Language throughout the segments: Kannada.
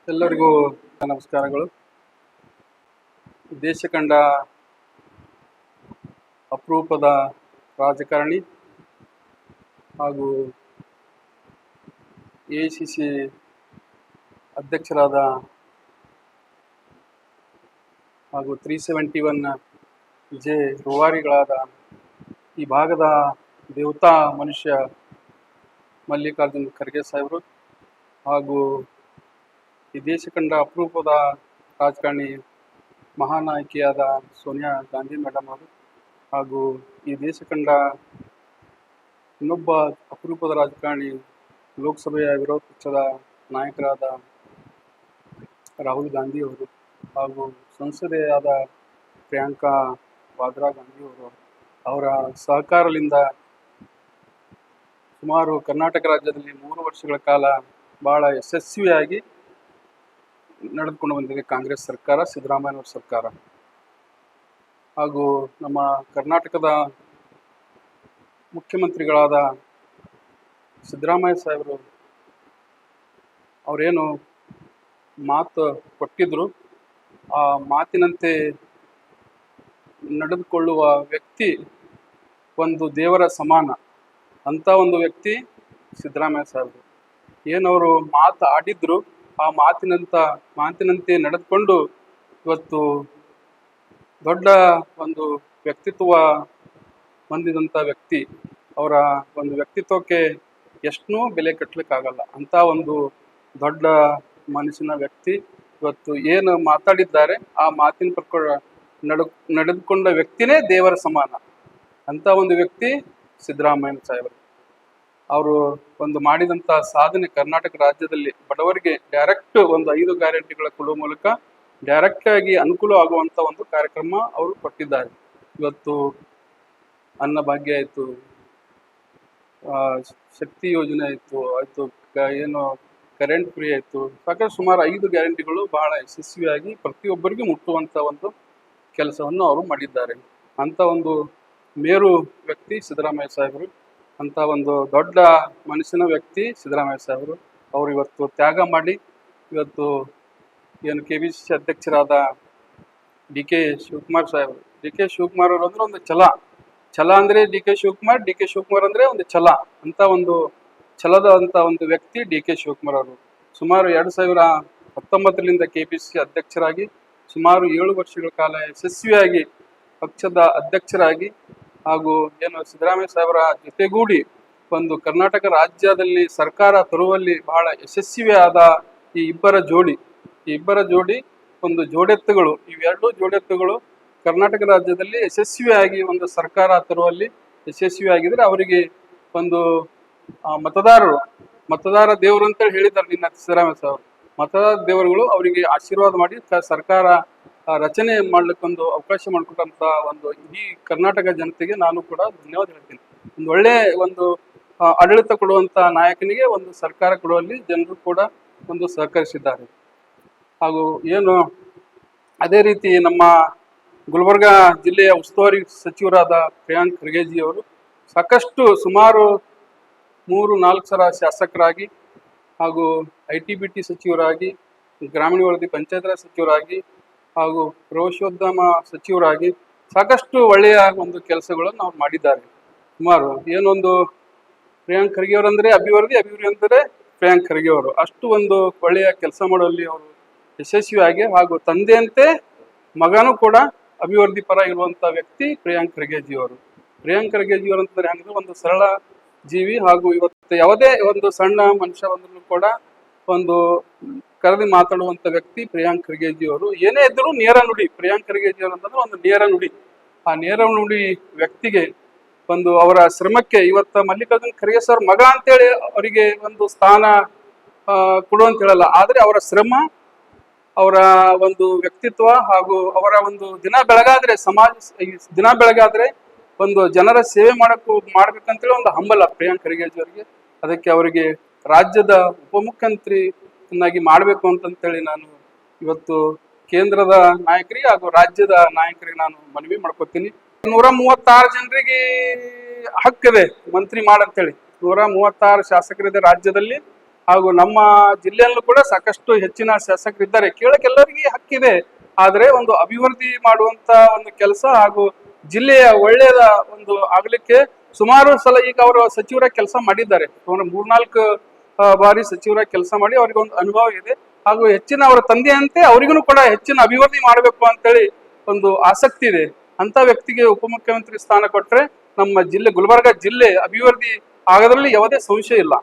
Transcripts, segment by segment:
ಎಲ್ಲರಿಗೂ ನಮಸ್ಕಾರಗಳು. ದೇಶ ಕಂಡ ಅಪರೂಪದ ರಾಜಕಾರಣಿ ಹಾಗೂ AICC ಅಧ್ಯಕ್ಷರಾದ ಹಾಗೂ 371J ರೂವಾರಿಗಳಾದ ಈ ಭಾಗದ ದೇವತಾ ಮನುಷ್ಯ ಮಲ್ಲಿಕಾರ್ಜುನ್ ಖರ್ಗೆ ಸಾಹೇಬರು ಹಾಗೂ ಈ ದೇಶ ಕಂಡ ಅಪರೂಪದ ರಾಜಕಾರಣಿ ಮಹಾನಾಯಕಿಯಾದ ಸೋನಿಯಾ ಗಾಂಧಿ ಮೇಡಮ್ ಅವರು ಹಾಗೂ ಈ ದೇಶ ಕಂಡ ಇನ್ನೊಬ್ಬ ಅಪರೂಪದ ರಾಜಕಾರಣಿ ಲೋಕಸಭೆಯ ವಿರೋಧ ಪಕ್ಷದ ನಾಯಕರಾದ ರಾಹುಲ್ ಗಾಂಧಿ ಅವರು ಹಾಗೂ ಸಂಸದೆಯಾದ ಪ್ರಿಯಾಂಕಾ ವಾದ್ರಾ ಗಾಂಧಿ ಅವರು ಅವರ ಸಹಕಾರದಿಂದ ಸುಮಾರು ಕರ್ನಾಟಕ ರಾಜ್ಯದಲ್ಲಿ 3 ವರ್ಷಗಳ ಕಾಲ ಬಹಳ ಯಶಸ್ವಿಯಾಗಿ ನಡೆದುಕೊಂಡು ಬಂದಿದೆ ಕಾಂಗ್ರೆಸ್ ಸರ್ಕಾರ, ಸಿದ್ದರಾಮಯ್ಯನವರ ಸರ್ಕಾರ. ಹಾಗೂ ನಮ್ಮ ಕರ್ನಾಟಕದ ಮುಖ್ಯಮಂತ್ರಿಗಳಾದ ಸಿದ್ದರಾಮಯ್ಯ ಸಾಹೇಬರು ಅವರೇನು ಮಾತು ಕೊಟ್ಟಿದ್ರು ಆ ಮಾತಿನಂತೆ ನಡೆದುಕೊಳ್ಳುವ ವ್ಯಕ್ತಿ ಒಂದು ದೇವರ ಸಮಾನ. ಅಂಥ ಒಂದು ವ್ಯಕ್ತಿ ಸಿದ್ದರಾಮಯ್ಯ ಸಾಹೇಬರು. ಏನವರು ಮಾತು ಆಡಿದ್ರು ಆ ಮಾತಿನಂತೆ ನಡೆದುಕೊಂಡು ಇವತ್ತು ದೊಡ್ಡ ಒಂದು ವ್ಯಕ್ತಿತ್ವ ಹೊಂದಿದಂಥ ವ್ಯಕ್ತಿ. ಅವರ ಒಂದು ವ್ಯಕ್ತಿತ್ವಕ್ಕೆ ಎಷ್ಟೂ ಬೆಲೆ ಕಟ್ಟಲಿಕ್ಕಾಗಲ್ಲ. ಅಂಥ ಒಂದು ದೊಡ್ಡ ಮನಸ್ಸಿನ ವ್ಯಕ್ತಿ ಇವತ್ತು ಏನು ಮಾತಾಡಿದ್ದಾರೆ ಆ ಮಾತಿನ ಪ್ರಕಾರ ನಡೆದುಕೊಂಡ ವ್ಯಕ್ತಿನೇ ದೇವರ ಸಮಾನ. ಅಂಥ ಒಂದು ವ್ಯಕ್ತಿ ಸಿದ್ದರಾಮಯ್ಯ ಸಾಹೇಬರು. ಅವರು ಒಂದು ಮಾಡಿದಂಥ ಸಾಧನೆ ಕರ್ನಾಟಕ ರಾಜ್ಯದಲ್ಲಿ ಬಡವರಿಗೆ ಡೈರೆಕ್ಟ್ ಒಂದು 5 ಗ್ಯಾರಂಟಿಗಳ ಕೊಡುವ ಮೂಲಕ ಡೈರೆಕ್ಟ್ ಆಗಿ ಅನುಕೂಲ ಆಗುವಂಥ ಒಂದು ಕಾರ್ಯಕ್ರಮ ಅವರು ಕೊಟ್ಟಿದ್ದಾರೆ. ಇವತ್ತು ಅನ್ನಭಾಗ್ಯ ಆಯಿತು, ಶಕ್ತಿ ಯೋಜನೆ ಆಯಿತು ಏನು ಕರೆಂಟ್ ಫ್ರೀ ಆಯಿತು, ಸಾಕಷ್ಟು ಸುಮಾರು 5 ಗ್ಯಾರಂಟಿಗಳು ಬಹಳ ಯಶಸ್ವಿಯಾಗಿ ಪ್ರತಿಯೊಬ್ಬರಿಗೂ ಮುಟ್ಟುವಂಥ ಒಂದು ಕೆಲಸವನ್ನು ಅವರು ಮಾಡಿದ್ದಾರೆ. ಅಂಥ ಒಂದು ಮೇರು ವ್ಯಕ್ತಿ ಸಿದ್ದರಾಮಯ್ಯ ಸಾಹೇಬರು. ಅಂಥ ಒಂದು ದೊಡ್ಡ ಮನಸ್ಸಿನ ವ್ಯಕ್ತಿ ಸಿದ್ದರಾಮಯ್ಯ ಸಾಹೇಬರು. ಅವರು ಇವತ್ತು ತ್ಯಾಗ ಮಾಡಿ ಇವತ್ತು ಏನು KPCC ಅಧ್ಯಕ್ಷರಾದ DK ಶಿವಕುಮಾರ್ ಸಾಹೇಬರು. DK ಶಿವಕುಮಾರ್ ಅವರು ಅಂದ್ರೆ ಒಂದು ಛಲ ಅಂದರೆ DK ಶಿವಕುಮಾರ್ ಅಂದರೆ ಒಂದು ಛಲ. ಅಂಥ ಒಂದು ಛಲದಂಥ ಒಂದು ವ್ಯಕ್ತಿ DK ಶಿವಕುಮಾರ್ ಅವರು. ಸುಮಾರು 2019ರಿಂದ KPCC ಅಧ್ಯಕ್ಷರಾಗಿ ಸುಮಾರು 7 ವರ್ಷಗಳ ಕಾಲ ಯಶಸ್ವಿಯಾಗಿ ಪಕ್ಷದ ಅಧ್ಯಕ್ಷರಾಗಿ ಹಾಗೂ ಏನು ಸಿದ್ದರಾಮಯ್ಯ ಸಾಹೇಬರ ಜೊತೆಗೂಡಿ ಒಂದು ಕರ್ನಾಟಕ ರಾಜ್ಯದಲ್ಲಿ ಸರ್ಕಾರ ತರುವಲ್ಲಿ ಬಹಳ ಯಶಸ್ವಿಯಾದ ಈ ಇಬ್ಬರ ಜೋಡಿ ಒಂದು ಜೋಡೆತ್ತುಗಳು. ಇವೆರಡೂ ಜೋಡೆತ್ತುಗಳು ಕರ್ನಾಟಕ ರಾಜ್ಯದಲ್ಲಿ ಯಶಸ್ವಿಯಾಗಿ ಒಂದು ಸರ್ಕಾರ ತರುವಲ್ಲಿ ಯಶಸ್ವಿಯಾಗಿದ್ರೆ ಅವರಿಗೆ ಒಂದು ಮತದಾರ ದೇವರು ಅಂತೇಳಿ ಹೇಳಿದ್ದಾರೆ ನಿನ್ನ ಸಿದ್ದರಾಮಯ್ಯ ಸಾಹೇಬರು. ಮತದಾರ ದೇವರುಗಳು ಅವರಿಗೆ ಆಶೀರ್ವಾದ ಮಾಡಿ ಸರ್ಕಾರ ರಚನೆ ಮಾಡ್ಲಿಕ್ಕೊಂದು ಅವಕಾಶ ಮಾಡಿಕೊಟ್ಟಂತ ಒಂದು ಇಡೀ ಕರ್ನಾಟಕ ಜನತೆಗೆ ನಾನು ಕೂಡ ಧನ್ಯವಾದ ಹೇಳ್ತೀನಿ. ಒಂದು ಒಳ್ಳೆ ಒಂದು ಆಡಳಿತ ಕೊಡುವಂತ ನಾಯಕನಿಗೆ ಒಂದು ಸರ್ಕಾರ ಕೊಡುವಲ್ಲಿ ಜನರು ಕೂಡ ಒಂದು ಸಹಕರಿಸಿದ್ದಾರೆ. ಹಾಗೂ ಏನು ಅದೇ ರೀತಿ ನಮ್ಮ ಗುಲ್ಬರ್ಗ ಜಿಲ್ಲೆಯ ಉಸ್ತುವಾರಿ ಸಚಿವರಾದ ಪ್ರಿಯಾಂಕ್ ಖರ್ಗೆಜಿ ಅವರು ಸಾಕಷ್ಟು ಸುಮಾರು 3-4 ಸಲ ಶಾಸಕರಾಗಿ ಹಾಗೂ ITBT ಸಚಿವರಾಗಿ, ಗ್ರಾಮೀಣಾಭಿವೃದ್ಧಿ ಪಂಚಾಯತ್ ರಾಜ್ ಸಚಿವರಾಗಿ ಹಾಗೂ ಪ್ರವಾಸೋದ್ಯಮ ಸಚಿವರಾಗಿ ಸಾಕಷ್ಟು ಒಳ್ಳೆಯ ಒಂದು ಕೆಲಸಗಳನ್ನು ಅವ್ರು ಮಾಡಿದ್ದಾರೆ. ಸುಮಾರು ಏನೊಂದು ಪ್ರಿಯಾಂಕ್ ಖರ್ಗೆ ಅವರಂದರೆ ಅಭಿವೃದ್ಧಿ ಅಂದರೆ ಪ್ರಿಯಾಂಕ್ ಖರ್ಗೆ ಅವರು. ಅಷ್ಟು ಒಂದು ಒಳ್ಳೆಯ ಕೆಲಸ ಮಾಡುವಲ್ಲಿ ಅವರು ಯಶಸ್ವಿಯಾಗಿ ಹಾಗೂ ತಂದೆಯಂತೆ ಮಗನೂ ಕೂಡ ಅಭಿವೃದ್ಧಿ ಪರ ಇರುವಂಥ ವ್ಯಕ್ತಿ ಪ್ರಿಯಾಂಕ್ ಖರ್ಗೆಜಿ ಅವರು. ಪ್ರಿಯಾಂಕ್ ಖರ್ಗೆಜಿ ಅವರು ಅಂತಂದ್ರೆ ಹಂಗೆ ಒಂದು ಸರಳ ಜೀವಿ ಹಾಗೂ ಇವತ್ತು ಯಾವುದೇ ಒಂದು ಸಣ್ಣ ಮನುಷ್ಯ ಬಂದರೂ ಕೂಡ ಒಂದು ಕರೆದು ಮಾತಾಡುವಂಥ ವ್ಯಕ್ತಿ ಪ್ರಿಯಾಂಕ್ ಖರ್ಗೆಜಿ ಅವರು. ಏನೇ ಇದ್ದರೂ ನೇರ ನುಡಿ. ಪ್ರಿಯಾಂಕ್ ಖರ್ಗೆಜಿ ಅವರು ಅಂತಂದ್ರೆ ಒಂದು ನೇರ ನುಡಿ. ಆ ನೇರ ನುಡಿ ವ್ಯಕ್ತಿಗೆ ಒಂದು ಅವರ ಶ್ರಮಕ್ಕೆ ಇವತ್ತು ಮಲ್ಲಿಕಾರ್ಜುನ್ ಖರ್ಗೆ ಸರ್ ಮಗ ಅಂತೇಳಿ ಅವರಿಗೆ ಒಂದು ಸ್ಥಾನ ಕೊಡುವಂತ ಹೇಳಲ್ಲ, ಆದರೆ ಅವರ ಶ್ರಮ, ಅವರ ಒಂದು ವ್ಯಕ್ತಿತ್ವ ಹಾಗೂ ಅವರ ಒಂದು ದಿನ ಬೆಳಗಾದ್ರೆ ಒಂದು ಜನರ ಸೇವೆ ಮಾಡ್ಬೇಕಂತೇಳಿ ಒಂದು ಹಂಬಲ ಪ್ರಿಯಾಂಕ್ ಖರ್ಗೆಜಿ ಅವರಿಗೆ. ಅದಕ್ಕೆ ಅವರಿಗೆ ರಾಜ್ಯದ ಉಪಮುಖ್ಯಮಂತ್ರಿಯನ್ನಾಗಿ ಮಾಡಬೇಕು ಅಂತಂತೇಳಿ ನಾನು ಇವತ್ತು ಕೇಂದ್ರದ ನಾಯಕರಿಗೆ ಹಾಗೂ ರಾಜ್ಯದ ನಾಯಕರಿಗೆ ನಾನು ಮನವಿ ಮಾಡ್ಕೊತೀನಿ. 136 ಜನರಿಗೆ ಹಕ್ಕಿದೆ ಮಂತ್ರಿ ಮಾಡಂತೇಳಿ. 136 ಶಾಸಕರಿದೆ ರಾಜ್ಯದಲ್ಲಿ ಹಾಗೂ ನಮ್ಮ ಜಿಲ್ಲೆಯಲ್ಲೂ ಕೂಡ ಸಾಕಷ್ಟು ಹೆಚ್ಚಿನ ಶಾಸಕರಿದ್ದಾರೆ. ಕೇಳಕ್ಕೆಲ್ಲರಿಗೆ ಹಕ್ಕಿದೆ, ಆದ್ರೆ ಒಂದು ಅಭಿವೃದ್ಧಿ ಮಾಡುವಂತ ಒಂದು ಕೆಲಸ ಹಾಗೂ ಜಿಲ್ಲೆಯ ಒಳ್ಳೆಯದ ಒಂದು ಆಗ್ಲಿಕ್ಕೆ ಸುಮಾರು ಸಲ ಈಗ ಅವರು ಸಚಿವರ ಕೆಲಸ ಮಾಡಿದ್ದಾರೆ. 3-4 ಬಾರಿ ಸಚಿವರ ಕೆಲಸ ಮಾಡಿ ಅವ್ರಿಗೆ ಒಂದು ಅನುಭವ ಇದೆ. ಹಾಗೂ ಹೆಚ್ಚಿನ ಅವರ ತಂದೆಯಂತೆ ಅವರಿಗೂ ಕೂಡ ಹೆಚ್ಚಿನ ಅಭಿವೃದ್ಧಿ ಮಾಡಬೇಕು ಅಂತೇಳಿ ಒಂದು ಆಸಕ್ತಿ ಇದೆ. ಅಂತ ವ್ಯಕ್ತಿಗೆ ಉಪಮುಖ್ಯಮಂತ್ರಿ ಸ್ಥಾನ ಕೊಟ್ರೆ ನಮ್ಮ ಜಿಲ್ಲೆ ಗುಲ್ಬರ್ಗ ಜಿಲ್ಲೆ ಅಭಿವೃದ್ಧಿ ಆಗೋದ್ರಲ್ಲಿ ಯಾವುದೇ ಸಂಶಯ ಇಲ್ಲ.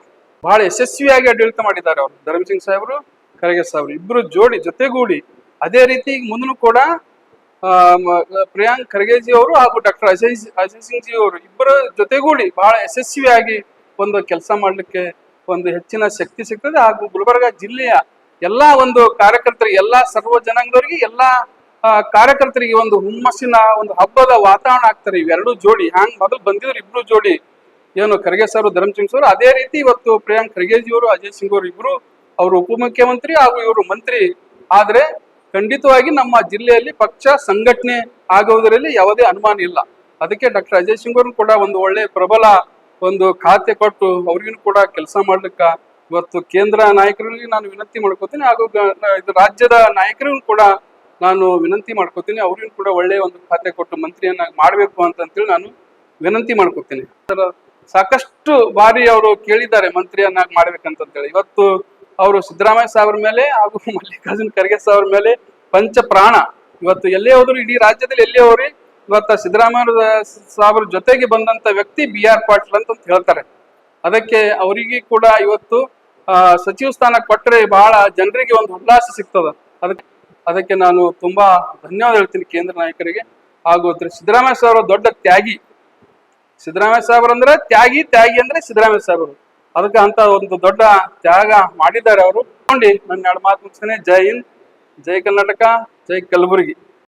ಬಹಳ ಯಶಸ್ವಿಯಾಗಿ ಆಡಳಿತ ಮಾಡಿದ್ದಾರೆ ಅವರು, ಧರ್ಮಸಿಂಗ್ ಸಾಹೇಬರು, ಖರ್ಗೆ ಸಾಹೇಬರು ಇಬ್ರು ಜೋಡಿ ಜೊತೆಗೂಡಿ. ಅದೇ ರೀತಿ ಮುಂದೂ ಕೂಡ ಪ್ರಿಯಾಂಕ್ ಖರ್ಗೆಜಿ ಅವರು ಹಾಗೂ ಡಾಕ್ಟರ್ ಅಜಯ್ ಸಿಂಗ್ ಜಿ ಅವರು ಇಬ್ಬರು ಜೊತೆಗೂಡಿ ಬಹಳ ಯಶಸ್ವಿಯಾಗಿ ಒಂದು ಕೆಲಸ ಮಾಡ್ಲಿಕ್ಕೆ ಒಂದು ಹೆಚ್ಚಿನ ಶಕ್ತಿ ಸಿಗ್ತದೆ. ಹಾಗೂ ಗುಲ್ಬರ್ಗ ಜಿಲ್ಲೆಯ ಎಲ್ಲಾ ಒಂದು ಕಾರ್ಯಕರ್ತರಿಗೆ, ಎಲ್ಲಾ ಸರ್ವ ಜನಾಂಗದವರಿಗೆ, ಎಲ್ಲಾ ಕಾರ್ಯಕರ್ತರಿಗೆ ಒಂದು ಹುಮ್ಮಸ್ಸಿನ ಒಂದು ಹಬ್ಬದ ವಾತಾವರಣ ಆಗ್ತಾರೆ ಇವೆರಡು ಜೋಡಿ. ಹ್ಯಾಂಗ್ ಮೊದಲು ಬಂದಿದ್ರು ಇಬ್ರು ಜೋಡಿ, ಏನು ಖರ್ಗೆ ಸರ್ ಧರ್ಮಸಿಂಗ್ ಸರ್, ಅದೇ ರೀತಿ ಇವತ್ತು ಪ್ರಿಯಾಂಕ್ ಖರ್ಗೆಜಿ ಅವರು, ಅಜಯ್ ಸಿಂಗ್ ಅವರು ಇಬ್ರು ಅವರು ಉಪಮುಖ್ಯಮಂತ್ರಿ ಹಾಗೂ ಇವರು ಮಂತ್ರಿ ಆದ್ರೆ ಖಂಡಿತವಾಗಿ ನಮ್ಮ ಜಿಲ್ಲೆಯಲ್ಲಿ ಪಕ್ಷ ಸಂಘಟನೆ ಆಗುವುದರಲ್ಲಿ ಯಾವುದೇ ಅನುಮಾನ ಇಲ್ಲ. ಅದಕ್ಕೆ ಡಾಕ್ಟರ್ ಅಜಯ್ ಸಿಂಗ್ ಅವ್ರನ್ನು ಕೂಡ ಒಂದು ಒಳ್ಳೆ ಪ್ರಬಲ ಒಂದು ಖಾತೆ ಕೊಟ್ಟು ಅವ್ರಿಗೂ ಕೂಡ ಕೆಲಸ ಮಾಡ್ಲಿಕ್ಕ ಇವತ್ತು ಕೇಂದ್ರ ನಾಯಕರಿಗೆ ನಾನು ವಿನಂತಿ ಮಾಡ್ಕೋತೀನಿ, ಹಾಗೂ ಇದು ರಾಜ್ಯದ ನಾಯಕರಿಗೂ ಕೂಡ ನಾನು ವಿನಂತಿ ಮಾಡ್ಕೋತೀನಿ, ಅವ್ರಿಗೂ ಕೂಡ ಒಳ್ಳೆಯ ಒಂದು ಖಾತೆ ಕೊಟ್ಟು ಮಂತ್ರಿಯನ್ನ ಮಾಡಬೇಕು ಅಂತೇಳಿ ನಾನು ವಿನಂತಿ ಮಾಡ್ಕೋತೀನಿ. ಸಾಕಷ್ಟು ಬಾರಿ ಅವರು ಕೇಳಿದ್ದಾರೆ ಮಂತ್ರಿಯನ್ನಾಗಿ ಮಾಡ್ಬೇಕಂತೇಳಿ. ಇವತ್ತು ಅವರು ಸಿದ್ದರಾಮಯ್ಯ ಸಾಹೇಬ್ರ ಮೇಲೆ ಹಾಗೂ ಮಲ್ಲಿಕಾರ್ಜುನ್ ಖರ್ಗೆ ಸಾಹೇಬ್ರ ಮೇಲೆ ಪಂಚ ಪ್ರಾಣ. ಇವತ್ತು ಎಲ್ಲೇ ಹೋದ್ರು, ಇಡೀ ರಾಜ್ಯದಲ್ಲಿ ಎಲ್ಲೇ ಹೋಗ್ರಿ, ಇವತ್ತ ಸಿದ್ದರಾಮಯ್ಯ ಸಾಹೇಬ್ರ ಜೊತೆಗೆ ಬಂದಂತ ವ್ಯಕ್ತಿ BR ಪಾಟೀಲ್ ಅಂತ ಹೇಳ್ತಾರೆ. ಅದಕ್ಕೆ ಅವರಿಗೆ ಕೂಡ ಇವತ್ತು ಸಚಿವ ಸ್ಥಾನ ಕೊಟ್ಟರೆ ಬಹಳ ಜನರಿಗೆ ಒಂದು ಉಲ್ಲಾಸ ಸಿಗ್ತದ. ಅದಕ್ಕೆ ನಾನು ತುಂಬಾ ಧನ್ಯವಾದ ಹೇಳ್ತೀನಿ ಕೇಂದ್ರ ನಾಯಕರಿಗೆ. ಹಾಗೂ ಸಿದ್ದರಾಮಯ್ಯ ಸಾಹೇಬ್ರ ದೊಡ್ಡ ತ್ಯಾಗಿ. ಸಿದ್ದರಾಮಯ್ಯ ಸಾಹೇಬ್ರ ಅಂದ್ರೆ ತ್ಯಾಗಿ ಅಂದ್ರೆ ಸಿದ್ದರಾಮಯ್ಯ ಸಾಹೇಬರು. ಅದಕ್ಕೆ ಅಂತ ಒಂದು ದೊಡ್ಡ ತ್ಯಾಗ ಮಾಡಿದ್ದಾರೆ ಅವರು. ನೋಡಿ ನನ್ನ 2 ಮಾತು ಮುಗಿಸ್ತೇನೆ. ಜೈ ಹಿಂದ್, ಜೈ ಕರ್ನಾಟಕ, ಜೈ ಕಲಬುರಗಿ.